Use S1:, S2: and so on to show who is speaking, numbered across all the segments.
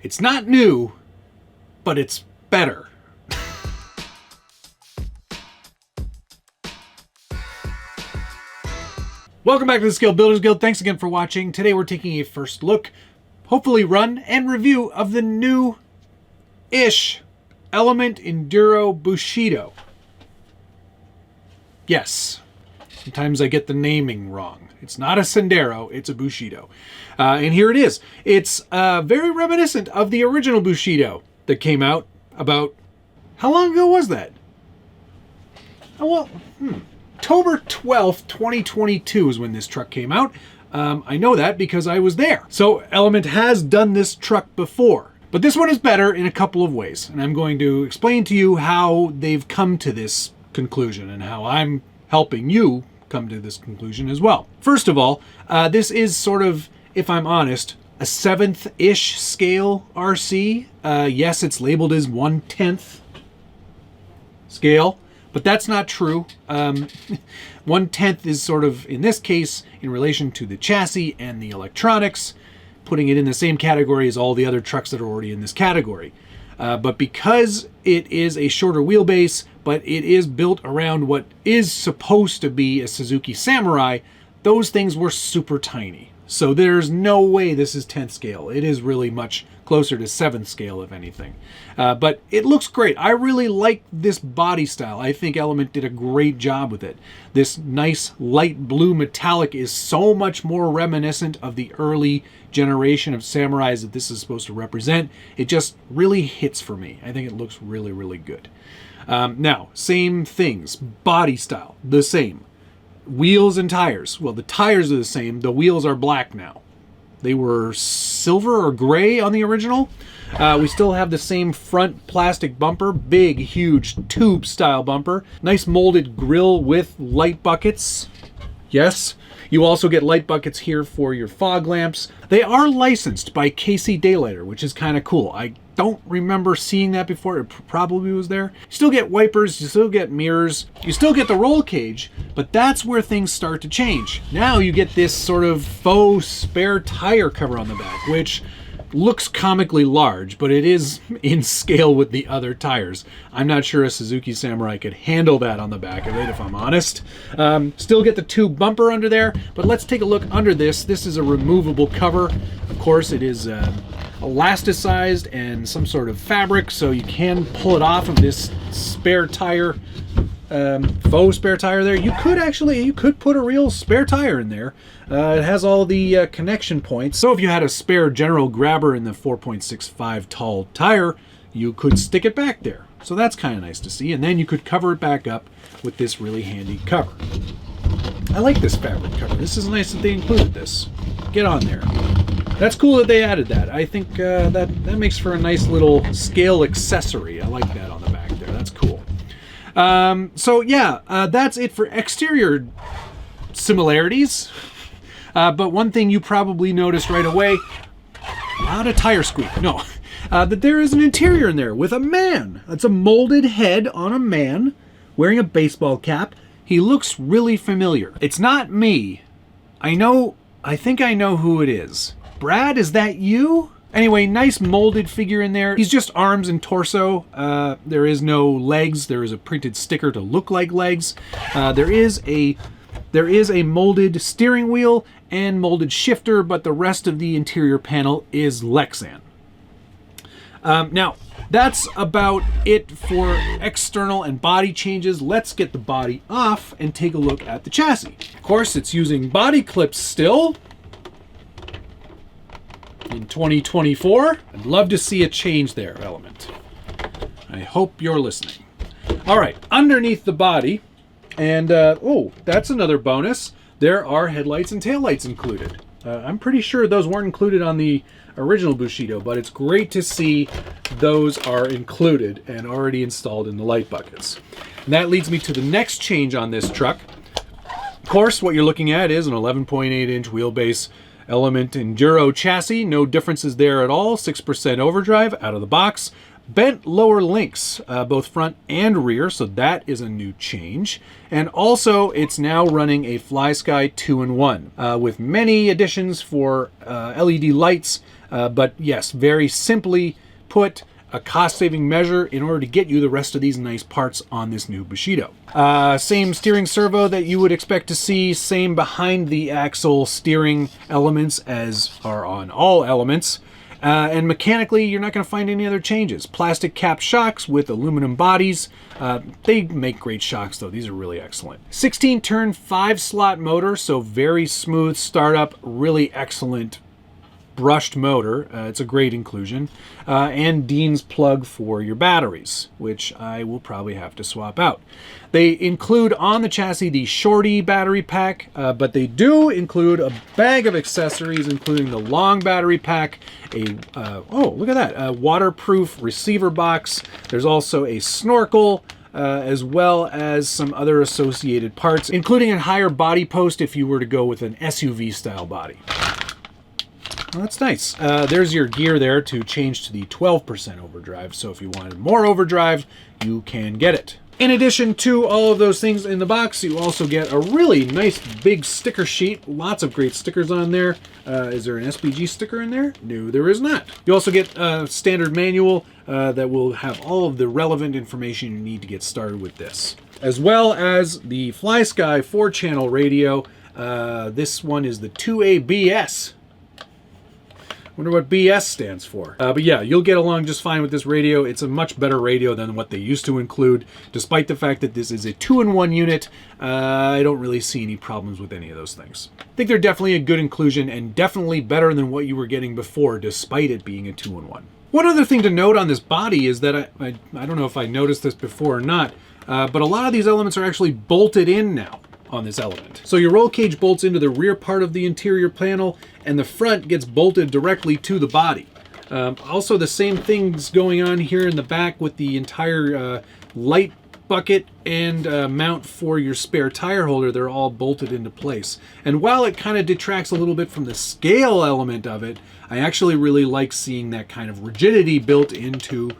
S1: It's not new, but it's better. Welcome back to the Scale Builders Guild. Thanks again for watching. Today we're taking a first look, hopefully run and review of the new-ish Element Enduro Bushido. Yes, sometimes I get the naming wrong. It's not a Sendero, it's a Bushido. And here it is. It's very reminiscent of the original Bushido that came out about, how long ago was that? October 12th, 2022 is when this truck came out. I know that because I was there. So Element has done this truck before, but this one is better in a couple of ways. And I'm going to explain to you how they've come to this conclusion and how I'm helping you come to this conclusion as well. First of all, this is sort of, if I'm honest, a 7th-ish scale RC. Yes, it's labeled as 1/10 scale, but that's not true. 1/10 is sort of, in this case, in relation to the chassis and the electronics, putting it in the same category as all the other trucks that are already in this category. But because it is a shorter wheelbase, but it is built around what is supposed to be a Suzuki Samurai, those things were super tiny. So there's no way this is 10th scale. It is really much closer to 7th scale, if anything. But it looks great. I really like this body style. I think Element did a great job with it. This nice light blue metallic is so much more reminiscent of the early generation of Samurais that this is supposed to represent. It just really hits for me. I think it looks really, really good. Now, same things. Body style, the same. Wheels and tires. Well, the tires are the same. The wheels are black now. They were silver or gray on the original. We still have the same front plastic bumper, big, huge tube-style bumper. Nice molded grille with light buckets. Yes, you also get light buckets here for your fog lamps. They are licensed by KC Daylighter, which is kind of cool. I don't remember seeing that before. It probably was there. You still get wipers, you still get mirrors, you still get the roll cage, but that's where things start to change. Now you get this sort of faux spare tire cover on the back, which looks comically large, but it is in scale with the other tires. I'm not sure a Suzuki Samurai could handle that on the back of it, if I'm honest. Still get the tube bumper under there, but let's take a look under this. This is a removable cover. Of course, it is elasticized and some sort of fabric, so you can pull it off of this spare tire, faux spare tire there. You could put a real spare tire in there. It has all the connection points, so if you had a spare general grabber in the 4.65 tall tire, you could stick it back there. So that's kind of nice to see, and then you could cover it back up with this really handy cover. I like this fabric cover. This is nice that they included this. Get on there. That's cool that they added that. I think that makes for a nice little scale accessory. I like that on the back there. That's cool. So yeah, that's it for exterior similarities. But one thing you probably noticed right away, not a tire squeak, no, that there is an interior in there with a man. It's a molded head on a man wearing a baseball cap. He looks really familiar. It's not me. I think I know who it is. Brad, is that you? Anyway, nice molded figure in there. He's just arms and torso. There is no legs. There is a printed sticker to look like legs. There is a molded steering wheel and molded shifter, but the rest of the interior panel is Lexan. Now, that's about it for external and body changes. Let's get the body off and take a look at the chassis. Of course, it's using body clips still. In 2024, I'd love to see a change there, Element. I hope you're listening. All right, underneath the body, and oh, that's another bonus. There are headlights and taillights included. I'm pretty sure those weren't included on the original Bushido, but it's great to see those are included and already installed in the light buckets. And that leads me to the next change on this truck. Of course, what you're looking at is an 11.8-inch wheelbase Element Enduro chassis. No differences there at all. 6% overdrive out of the box. Bent lower links, both front and rear, so that is a new change. And also, it's now running a FlySky 2-in-1 with many additions for LED lights, But yes, very simply put, a cost-saving measure in order to get you the rest of these nice parts on this new Bushido. Same steering servo that you would expect to see, same behind the axle steering elements as are on all elements. And mechanically, you're not going to find any other changes. Plastic cap shocks with aluminum bodies. They make great shocks, though. These are really excellent. 16-turn, 5-slot motor, so very smooth startup, really excellent brushed motor. It's a great inclusion. And Dean's plug for your batteries, which I will probably have to swap out. They include on the chassis the Shorty battery pack, but they do include a bag of accessories, including the long battery pack, oh, look at that, a waterproof receiver box. There's also a snorkel, as well as some other associated parts, including a higher body post if you were to go with an SUV style body. Well, that's nice. There's your gear there to change to the 12% overdrive, so if you wanted more overdrive, you can get it. In addition to all of those things in the box, you also get a really nice big sticker sheet. Lots of great stickers on there. Is there an SPG sticker in there? No, there is not. You also get a standard manual that will have all of the relevant information you need to get started with this. As well as the FlySky 4-channel radio. This one is the 2ABS. Wonder what BS stands for. But yeah, you'll get along just fine with this radio. It's a much better radio than what they used to include. Despite the fact that this is a 2-in-1 unit, I don't really see any problems with any of those things. I think they're definitely a good inclusion and definitely better than what you were getting before, despite it being a 2-in-1. One other thing to note on this body is that I don't know if I noticed this before or not, but a lot of these elements are actually bolted in now on this element. So your roll cage bolts into the rear part of the interior panel, and the front gets bolted directly to the body. Also, the same things going on here in the back with the entire light bucket and mount for your spare tire holder. They're all bolted into place. And while it kind of detracts a little bit from the scale element of it, I actually really like seeing that kind of rigidity built into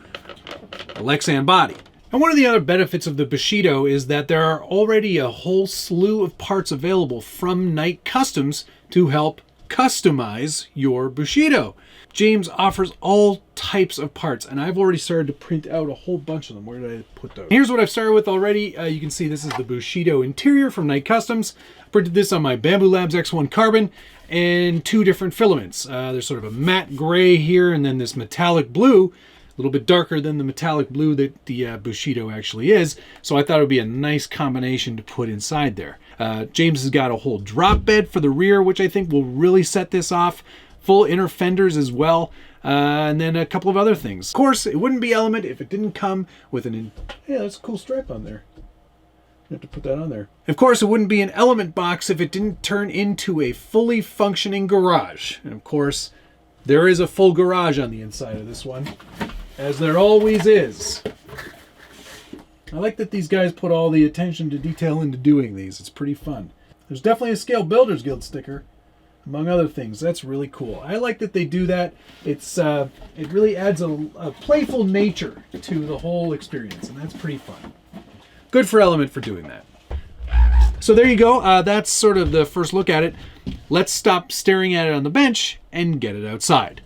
S1: a Lexan body. And one of the other benefits of the Bushido is that there are already a whole slew of parts available from Knight Customs to help customize your Bushido. James offers all types of parts, and I've already started to print out a whole bunch of them. Where did I put those? Here's what I've started with already. You can see this is the Bushido interior from Knight Customs. Printed this on my Bamboo Labs X1 Carbon and 2 different filaments. There's sort of a matte gray here and then this metallic blue. A little bit darker than the metallic blue that the Bushido actually is, so I thought it would be a nice combination to put inside there. James has got a whole drop bed for the rear, which I think will really set this off. Full inner fenders as well, and then a couple of other things. Of course, it wouldn't be Element if it didn't come with an... Yeah, that's a cool stripe on there. You have to put that on there. Of course, it wouldn't be an Element box if it didn't turn into a fully functioning garage. And of course, there is a full garage on the inside of this one, as there always is. I like that these guys put all the attention to detail into doing these. It's pretty fun. There's definitely a Scale Builders Guild sticker, among other things. That's really cool. I like that they do that. It's it really adds a playful nature to the whole experience, and that's pretty fun. Good for Element for doing that. So there you go. That's sort of the first look at it. Let's stop staring at it on the bench and get it outside.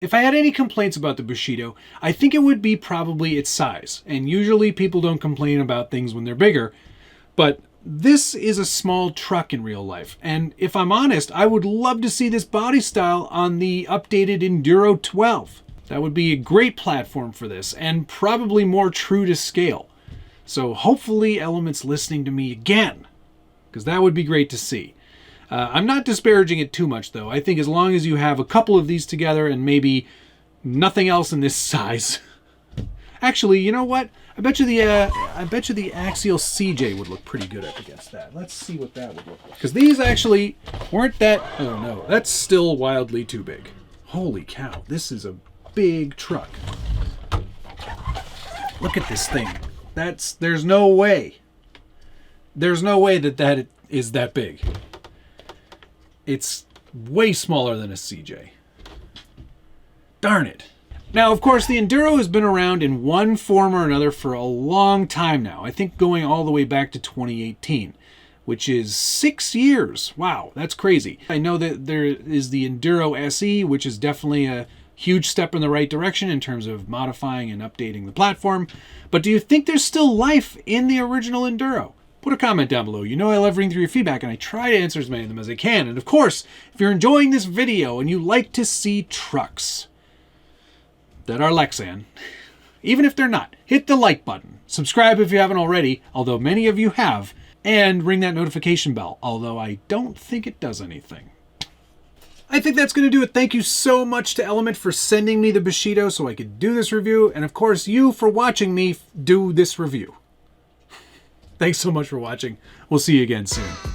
S1: If I had any complaints about the Bushido, I think it would be probably its size. And usually people don't complain about things when they're bigger, but this is a small truck in real life. And if I'm honest, I would love to see this body style on the updated Enduro 12. That would be a great platform for this, and probably more true to scale. So hopefully Element's listening to me again, because that would be great to see. I'm not disparaging it too much, though. I think as long as you have a couple of these together and maybe nothing else in this size. Actually, you know what? I bet you the Axial CJ would look pretty good up against that. Let's see what that would look like. Because these actually weren't that... Oh no, that's still wildly too big. Holy cow, this is a big truck. Look at this thing. There's no way. There's no way that is that big. It's way smaller than a CJ. Darn it. Now, of course, the Enduro has been around in one form or another for a long time now. I think going all the way back to 2018, which is 6 years. Wow, that's crazy. I know that there is the Enduro SE, which is definitely a huge step in the right direction in terms of modifying and updating the platform. But do you think there's still life in the original Enduro? Put a comment down below. You know I love reading through your feedback, and I try to answer as many of them as I can. And of course, if you're enjoying this video and you like to see trucks that are Lexan, even if they're not, hit the like button. Subscribe if you haven't already, although many of you have, and ring that notification bell, although I don't think it does anything. I think that's going to do it. Thank you so much to Element for sending me the Bushido so I could do this review, and of course you for watching me do this review. Thanks so much for watching. We'll see you again soon.